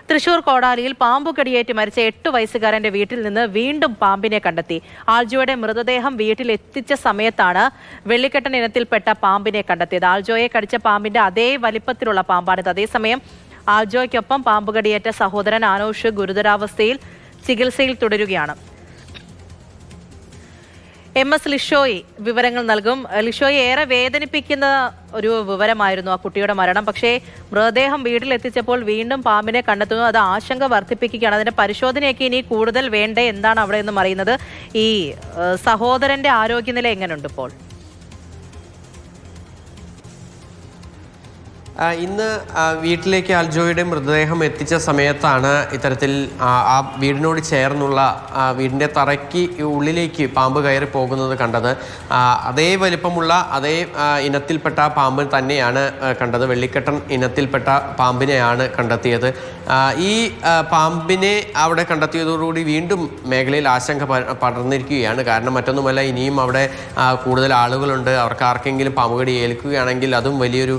തൃശൂർ കോടാലിയിൽ പാമ്പുകടിയേറ്റ് മരിച്ച 8 വയസ്സുകാരന്റെ വീട്ടിൽ നിന്ന് വീണ്ടും പാമ്പിനെ കണ്ടെത്തി. ആൽജോയുടെ മൃതദേഹം വീട്ടിലെത്തിച്ച സമയത്താണ് വെള്ളിക്കെട്ടൻ ഇനത്തിൽപ്പെട്ട പാമ്പിനെ കണ്ടെത്തിയത്. ആൽജോയെ കടിച്ച പാമ്പിന്റെ അതേ വലിപ്പത്തിലുള്ള പാമ്പാണിത്. അതേസമയം ആൽജോയ്ക്കൊപ്പം പാമ്പുകടിയേറ്റ സഹോദരൻ ആനോഷ് ഗുരുതരാവസ്ഥയിൽ ചികിത്സയിൽ തുടരുകയാണ്. MS ലിഷോയ് വിവരങ്ങൾ നൽകും. ലിഷോയ്, ഏറെ വേദനിപ്പിക്കുന്ന ഒരു വിവരമായിരുന്നു ആ കുട്ടിയുടെ മരണം. പക്ഷേ മൃതദേഹം വീട്ടിലെത്തിച്ചപ്പോൾ വീണ്ടും പാമ്പിനെ കണ്ടെത്തുന്നു. അത് ആശങ്ക വർദ്ധിപ്പിക്കുകയാണ്. അതിന്റെ പരിശോധനയൊക്കെ ഇനി കൂടുതൽ വേണ്ടേ? എന്താണ് അവിടെ നിന്നും അറിയുന്നത്? ഈ സഹോദരന്റെ ആരോഗ്യനില എങ്ങനെയുണ്ട് ഇപ്പോൾ? ഇന്ന് വീട്ടിലേക്ക് ആൽജോയുടെ മൃതദേഹം എത്തിച്ച സമയത്താണ് ഇത്തരത്തിൽ ആ വീടിനോട് ചേർന്നുള്ള വീടിൻ്റെ തറയ്ക്ക് ഉള്ളിലേക്ക് പാമ്പ് കയറി പോകുന്നത് കണ്ടത്. അതേ വലിപ്പമുള്ള അതേ ഇനത്തിൽപ്പെട്ട പാമ്പ് തന്നെയാണ് കണ്ടത്. വെള്ളിക്കെട്ടൻ ഇനത്തിൽപ്പെട്ട പാമ്പിനെയാണ് കണ്ടെത്തിയത്. ഈ പാമ്പിനെ അവിടെ കണ്ടെത്തിയതോടുകൂടി വീണ്ടും മേഖലയിൽ ആശങ്ക പടർന്നിരിക്കുകയാണ്. കാരണം മറ്റൊന്നുമല്ല, ഇനിയും അവിടെ കൂടുതൽ ആളുകളുണ്ട്. അവർക്ക് ആർക്കെങ്കിലും പാമ്പുകടി ഏൽക്കുകയാണെങ്കിൽ അതും വലിയൊരു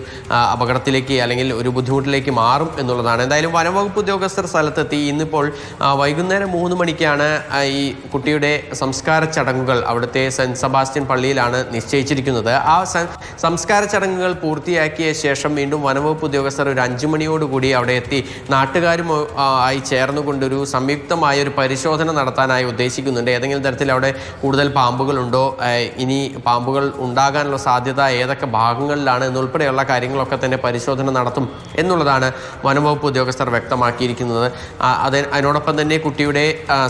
അപകടത്തിലേക്ക് അല്ലെങ്കിൽ ഒരു ബുദ്ധിമുട്ടിലേക്ക് മാറും എന്നുള്ളതാണ്. എന്തായാലും വനംവകുപ്പ് ഉദ്യോഗസ്ഥർ സ്ഥലത്തെത്തി. ഇന്നിപ്പോൾ വൈകുന്നേരം 3 മണിക്കാണ് ഈ കുട്ടിയുടെ സംസ്കാര ചടങ്ങുകൾ അവിടുത്തെ സെൻറ്റ് സെബാസ്റ്റ്യൻ പള്ളിയിലാണ് നിശ്ചയിച്ചിരിക്കുന്നത്. ആ സംസ്കാര ചടങ്ങുകൾ പൂർത്തിയാക്കിയ ശേഷം വീണ്ടും വനംവകുപ്പ് ഉദ്യോഗസ്ഥർ ഒരു 5 മണിയോടുകൂടി അവിടെ എത്തി നാട്ടുകാരും ആയി ചേർന്നുകൊണ്ടൊരു സംയുക്തമായ ഒരു പരിശോധന നടത്താനായി ഉദ്ദേശിക്കുന്നുണ്ട്. ഏതെങ്കിലും തരത്തിൽ അവിടെ കൂടുതൽ പാമ്പുകളുണ്ടോ, ഇനി പാമ്പുകൾ ഉണ്ടാകാനുള്ള സാധ്യത ഏതൊക്കെ ഭാഗങ്ങളിലാണ് എന്നുൾപ്പെടെയുള്ള കാര്യങ്ങളൊക്കെ തന്നെ പരിശോധന നടത്തും എന്നുള്ളതാണ് വനംവകുപ്പ് ഉദ്യോഗസ്ഥർ വ്യക്തമാക്കിയിരിക്കുന്നത്. അതിനോടൊപ്പം തന്നെ കുട്ടിയുടെ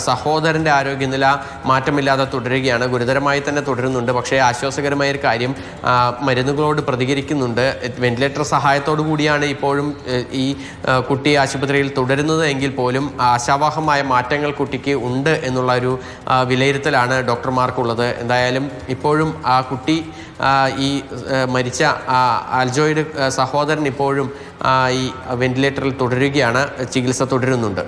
സഹോദരൻ്റെ ആരോഗ്യനില മാറ്റമില്ലാതെ തുടരുകയാണ്. ഗുരുതരമായി തന്നെ തുടരുന്നുണ്ട്. പക്ഷേ ആശ്വാസകരമായ ഒരു കാര്യം, മരുന്നുകളോട് പ്രതികരിക്കുന്നുണ്ട്. വെന്റിലേറ്റർ സഹായത്തോടു കൂടിയാണ് ഇപ്പോഴും ഈ കുട്ടി ആശുപത്രിയിൽ തുടരുന്നത് എങ്കിൽ പോലും ആശാവഹമായ മാറ്റങ്ങൾ കുട്ടിക്ക് ഉണ്ട് എന്നുള്ള ഒരു വിലയിരുത്തലാണ് ഡോക്ടർമാർക്കുള്ളത്. എന്തായാലും ഇപ്പോഴും ആ കുട്ടി ഈ മരിച്ച ആൽജോയുടെ സഹോദരൻ ഇപ്പോഴും ഈ വെന്റിലേറ്ററിൽ തുടരുകയാണ്, ചികിത്സ തുടരുന്നുണ്ട്.